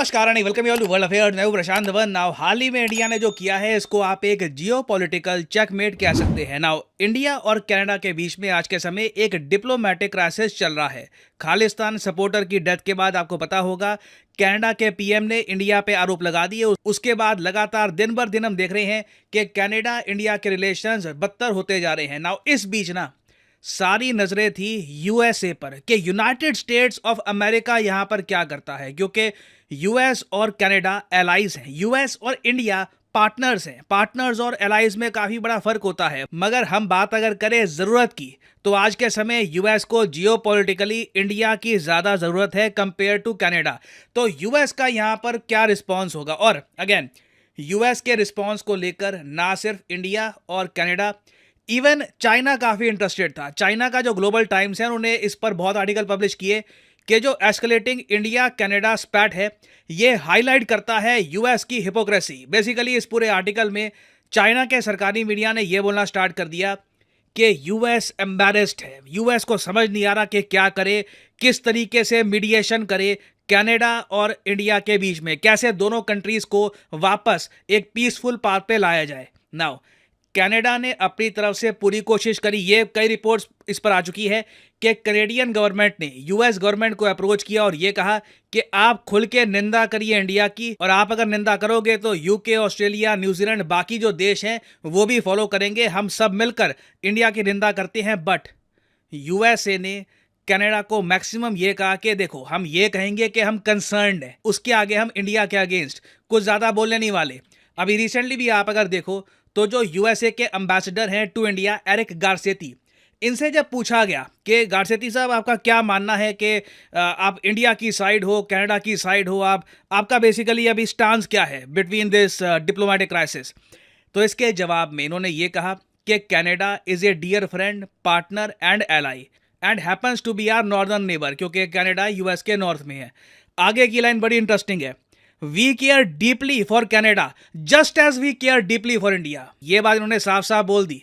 नमस्कार and welcome you all to world affairs. मैं हूं प्रशांत वन। नाउ हाल ही में इंडिया ने जो किया है इसको आप एक जियोपॉलिटिकल चेकमेट कह सकते हैं। नाउ इंडिया और कनाडा के बीच में आज के समय एक डिप्लोमेटिक क्राइसिस चल रहा है। खालिस्तान सपोर्टर की डेथ के बाद आपको पता होगा कनाडा के पीएम ने इंडिया पे आरोप लगा दिए। उसके बाद लगातार दिन भर दिन हम देख रहे हैं कि कनाडा इंडिया के रिलेशंस बदतर होते जा रहे हैं। नाउ इस बीच ना सारी नजरें थी यूएसए पर कि यूनाइटेड स्टेट्स ऑफ अमेरिका यहां पर क्या करता है, क्योंकि यूएस और कनाडा एलाइज हैं, यूएस और इंडिया पार्टनर्स हैं। पार्टनर्स और एलाइज में काफी बड़ा फर्क होता है। मगर हम बात अगर करें जरूरत की तो आज के समय यूएस को जियोपॉलिटिकली इंडिया की ज्यादा जरूरत है कंपेयर टू कनाडा। तो यूएस का यहां पर क्या रिस्पॉन्स होगा? और अगेन यूएस के रिस्पॉन्स को लेकर ना सिर्फ इंडिया और कनाडा, इवन चाइना काफी इंटरेस्टेड था। चाइना का जो ग्लोबल टाइम्स है उन्होंने इस पर बहुत आर्टिकल पब्लिश किए कि जो एस्केलेटिंग इंडिया कनाडा स्पैट है ये हाईलाइट करता है यूएस की हिपोक्रेसी। बेसिकली इस पूरे आर्टिकल में चाइना के सरकारी मीडिया ने यह बोलना स्टार्ट कर दिया कि यूएस एम्बैरेस्ड है, यूएस को समझ नहीं आ रहा कि क्या करे, किस तरीके से मीडिएशन करे कनाडा और इंडिया के बीच में, कैसे दोनों कंट्रीज को वापस एक पीसफुल पाथ पे लाया जाए। नाउ कनाडा ने अपनी तरफ से पूरी कोशिश करी। ये कई रिपोर्ट्स इस पर आ चुकी है कि कनेडियन गवर्नमेंट ने यूएस गवर्नमेंट को अप्रोच किया और ये कहा कि आप खुल के निंदा करिए इंडिया की, और आप अगर निंदा करोगे तो यूके, ऑस्ट्रेलिया, न्यूजीलैंड, बाकी जो देश हैं वो भी फॉलो करेंगे। हम सब मिलकर इंडिया की निंदा करते हैं। बट यूएसए ने कनाडा को मैक्सिमम ये कहा कि देखो, हम ये कहेंगे कि हम कंसर्न्ड हैं, उसके आगे हम इंडिया के अगेंस्ट कुछ ज़्यादा बोलने नहीं वाले। अभी रिसेंटली भी आप अगर देखो तो जो यूएसए के एम्बेसडर हैं टू इंडिया, एरिक गारसेती, इनसे जब पूछा गया कि गारसेती साहब आपका क्या मानना है कि आप इंडिया की साइड हो, कनाडा की साइड हो, आपका बेसिकली अभी स्टांस क्या है बिटवीन दिस डिप्लोमेटिक क्राइसिस, तो इसके जवाब में इन्होंने ये कहा कि Canada is a dear friend, partner and ally and happens to be our northern neighbour, क्योंकि कनाडा यूएस के नॉर्थ में है। आगे की लाइन बड़ी इंटरेस्टिंग है, we care deeply for Canada just as we care deeply for India. ये बात इन्होंने साफ साफ बोल दी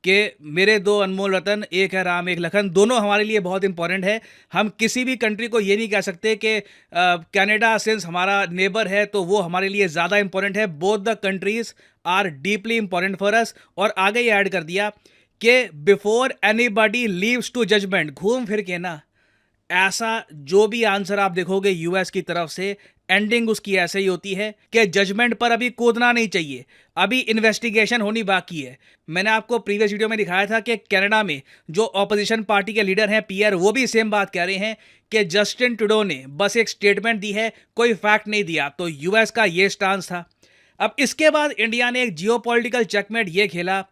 कि मेरे दो अनमोल रतन, एक है राम एक लखन, दोनों हमारे लिए बहुत इंपॉर्टेंट है। हम किसी भी कंट्री को ये नहीं कह सकते कि कनाडा सिंस हमारा नेबर है तो वो हमारे लिए ज़्यादा इंपॉर्टेंट है। Both the countries are deeply important for us. और आगे ये ऐड कर दिया कि before anybody leaves to judgement, घूम फिर के ना ऐसा जो भी आंसर आप देखोगे यूएस की तरफ से, एंडिंग उसकी ऐसे ही होती है कि जजमेंट पर अभी कूदना नहीं चाहिए, अभी इन्वेस्टिगेशन होनी बाकी है। मैंने आपको प्रीवियस वीडियो में दिखाया था कि कनाडा में जो ऑपोजिशन पार्टी के लीडर हैं पियर, वो भी सेम बात कह रहे हैं कि जस्टिन ट्रूडो ने बस एक स्टेटमेंट दी है, कोई फैक्ट नहीं दिया। तो यूएस का ये स्टांस था। अब इसके बाद इंडिया ने एक जियोपॉलिटिकल चेकमेट ये खेला,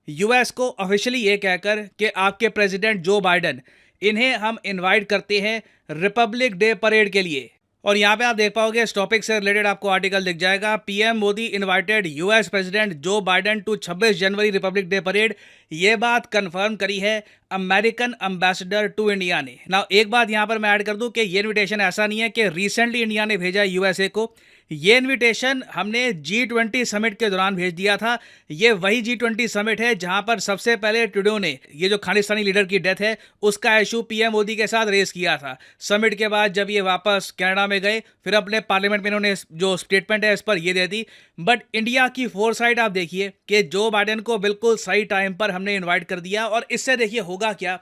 यूएस को ऑफिशियली ये कहकर कि आपके प्रेसिडेंट जो बाइडन, इन्हें हम इनवाइट करते हैं रिपब्लिक डे परेड के लिए। और यहाँ पे आप देख पाओगे इस टॉपिक से रिलेटेड आपको आर्टिकल दिख जाएगा, PM Modi invited US president Joe Biden to 26 January republic day parade. ये बात कंफर्म करी है अमेरिकन एम्बेसडर टू इंडिया ने। ना एक बात यहाँ पर मैं ऐड कर दूं कि ये इन्विटेशन ऐसा नहीं है कि रिसेंटली इंडिया ने भेजा यूएसए को, ये इन्विटेशन हमने G20 समिट के दौरान भेज दिया था। ये वही G20 समिट है जहां पर सबसे पहले ट्रूडो ने ये जो खालिस्तानी लीडर की डेथ है उसका इशू पीएम मोदी के साथ रेस किया था। समिट के बाद जब ये वापस कनाडा में गए, फिर अपने पार्लियामेंट में इन्होंने जो स्टेटमेंट है इस पर ये दे दी। बट इंडिया की फोरसाइट आप देखिए कि जो बाइडन को बिल्कुल सही टाइम पर हमने इन्वाइट कर दिया। और इससे देखिए होगा क्या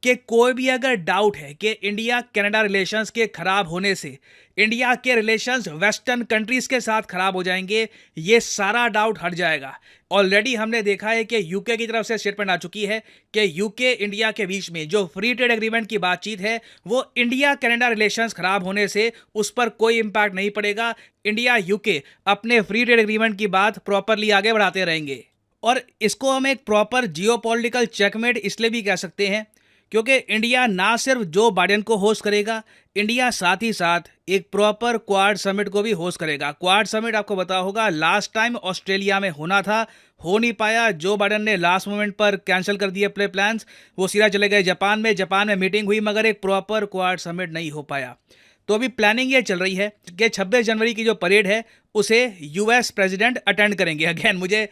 कि कोई भी अगर डाउट है कि इंडिया कनाडा रिलेशंस के खराब होने से इंडिया के रिलेशंस वेस्टर्न कंट्रीज के साथ खराब हो जाएंगे, ये सारा डाउट हट जाएगा। ऑलरेडी हमने देखा है कि यूके की तरफ से स्टेटमेंट आ चुकी है कि यूके इंडिया के बीच में जो फ्री ट्रेड एग्रीमेंट की बातचीत है वो इंडिया कनाडा रिलेशंस खराब होने से उस पर कोई इंपैक्ट नहीं पड़ेगा। इंडिया यूके अपने फ्री ट्रेड एग्रीमेंट की बात प्रॉपरली आगे बढ़ाते रहेंगे। और इसको हम एक प्रॉपर जियोपॉलिटिकल चेकमेट इसलिए भी कह सकते हैं क्योंकि इंडिया ना सिर्फ जो बाइडन को होस्ट करेगा, इंडिया साथ ही साथ एक प्रॉपर क्वाड समिट को भी होस्ट करेगा। क्वाड समिट आपको पता होगा लास्ट टाइम ऑस्ट्रेलिया में होना था, हो नहीं पाया। जो बाइडन ने लास्ट मोमेंट पर कैंसिल कर दिए अपने प्लान्स, वो सीधा चले गए जापान में। जापान में मीटिंग हुई मगर एक प्रॉपर क्वाड समिट नहीं हो पाया। तो अभी प्लानिंग ये चल रही है कि 26 जनवरी की जो परेड है उसे यूएस प्रेसिडेंट अटेंड करेंगे। अगेन मुझे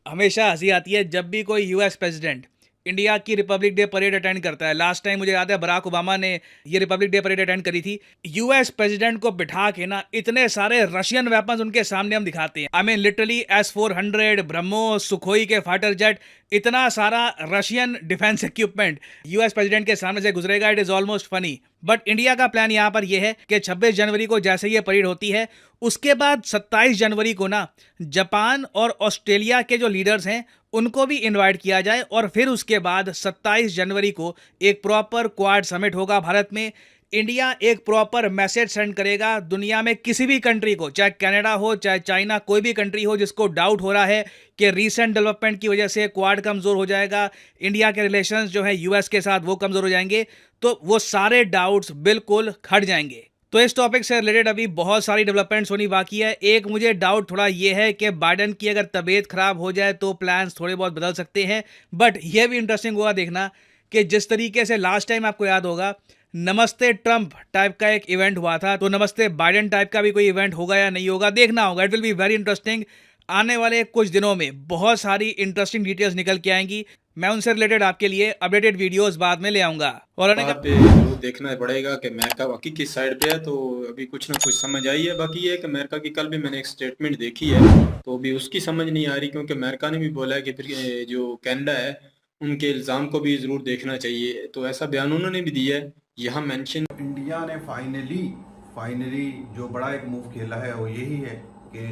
हमेशा हंसी आती है जब भी कोई यूएस प्रेसिडेंट इंडिया की रिपब्लिक डे परेड अटेंड करता है। लास्ट टाइम मुझे याद है बराक ओबामा ने ये रिपब्लिक डे परेड अटेंड करी थी। यूएस प्रेसिडेंट को बिठा के ना इतने सारे रशियन वेपन्स उनके सामने हम दिखाते हैं। I mean literally S-400, BrahMos, Sukhoi के फाइटर जेट, इतना सारा Russian defence equipment US president के सामने से गुजरेगा। It is almost funny. But India का प्लान यहाँ पर यह है कि 26 जनवरी को जैसे ये परेड होती है, उसके बाद 27 जनवरी को ना जापान और ऑस्ट्रेलिया के जो लीडर्स हैं उनको भी इनवाइट किया जाए, और फिर उसके बाद 27 जनवरी को एक प्रॉपर क्वाड समिट होगा भारत में। इंडिया एक प्रॉपर मैसेज सेंड करेगा दुनिया में किसी भी कंट्री को, चाहे कनाडा हो चाहे चाइना, कोई भी कंट्री हो जिसको डाउट हो रहा है कि रीसेंट डेवलपमेंट की वजह से क्वाड कमज़ोर हो जाएगा, इंडिया के रिलेशंस जो है यूएस के साथ वो कमज़ोर हो जाएंगे, तो वो सारे डाउट्स बिल्कुल हट जाएंगे। तो इस टॉपिक से रिलेटेड अभी बहुत सारी डेवलपमेंट्स होनी बाकी है। एक मुझे डाउट थोड़ा ये है कि बाइडन की अगर तबीयत खराब हो जाए तो प्लान्स थोड़े बहुत बदल सकते हैं। बट यह भी इंटरेस्टिंग होगा देखना कि जिस तरीके से लास्ट टाइम आपको याद होगा नमस्ते ट्रंप टाइप का एक इवेंट हुआ था, तो नमस्ते बाइडन टाइप का भी कोई इवेंट होगा या नहीं होगा, देखना होगा। It will be very interesting. आने वाले कुछ दिनों में बहुत सारी इंटरेस्टिंग डिटेल्स निकल के आएंगी। मैं उनसे रिलेटेड आपके लिए अपडेटेड वीडियोस बाद में ले आऊंगा। और वहाँ पे जरूर देखना पड़ेगा कि अमेरिका वाकई किस साइड पे है, तो अभी कुछ ना कुछ समझ आई है। बाकी ये है कि अमेरिका की कल भी मैंने एक स्टेटमेंट देखी है, तो अभी उसकी समझ नहीं आ रही, क्योंकि अमेरिका ने भी बोला है कि फिर जो कनाडा है उनके इल्ज़ाम को भी ज़रूर देखना चाहिए, तो ऐसा बयान उन्होंने भी दिया है। यहाँ मेंशन इंडिया ने फाइनली जो बड़ा एक मूव खेला है वो यही है कि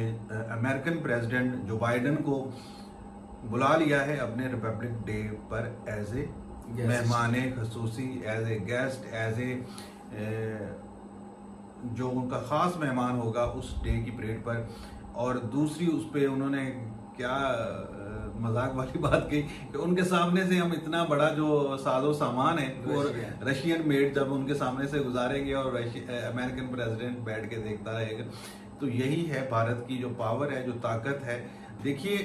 अमेरिकन प्रेसिडेंट जो बाइडन को बुला लिया है अपने रिपब्लिक डे पर एज ए मेहमान खसूसी, as a guest, as a जो उनका ख़ास मेहमान होगा उस डे की परेड पर। और दूसरी उस पर उन्होंने क्या मजाक वाली बात की कि उनके सामने से हम इतना बड़ा जो साजो सामान है वो रशियन मेड जब उनके सामने से गुजारेंगे और अमेरिकन प्रेसिडेंट बैठ के देखता रहेगा। तो यही है भारत की जो पावर है, जो ताकत है। देखिए